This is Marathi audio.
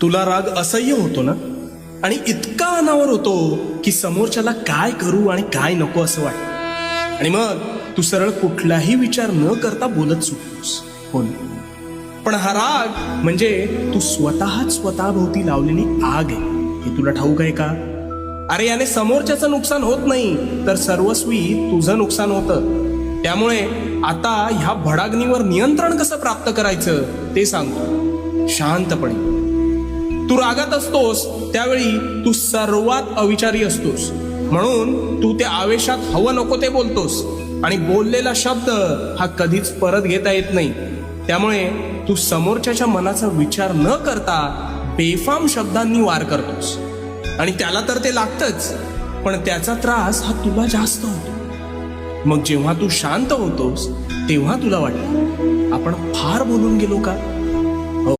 तुला राग असह्य होतो ना, आणि इतका अनावर होतो की समोरच्याला काय करू आणि काय नको असं वाटतं, आणि मग तू सरळ कुठलाही विचार न करता बोलत सुटतोस. हो ना? पण हा राग म्हणजे तू स्वतःच स्वतःभोवती लावलेली आग आहे, हे तुला ठाऊक आहे का? अरे याने समोरच्याचं नुकसान होत नाही, तर सर्वस्वी तुझं नुकसान होतं. त्यामुळे आता ह्या भडाग्नीवर नियंत्रण कसं प्राप्त करायचं ते सांगतो. शांतपणे. तू रागात असतोस त्यावेळी तू सर्वात अविचारी असतोस, म्हणून तू त्या आवेशात हवं नको ते बोलतोस, आणि बोललेला शब्द हा कधीच परत घेता येत नाही. त्यामुळे तू समोरच्याच्या मनाचा विचार न करता बेफाम शब्दांनी वार करतोस, आणि त्याला तर ते लागतंच, पण त्याचा त्रास हा तुला जास्त होतो. मग जेव्हा तू शांत होतोस तेव्हा तुला वाटतं आपण फार बोलून गेलो का,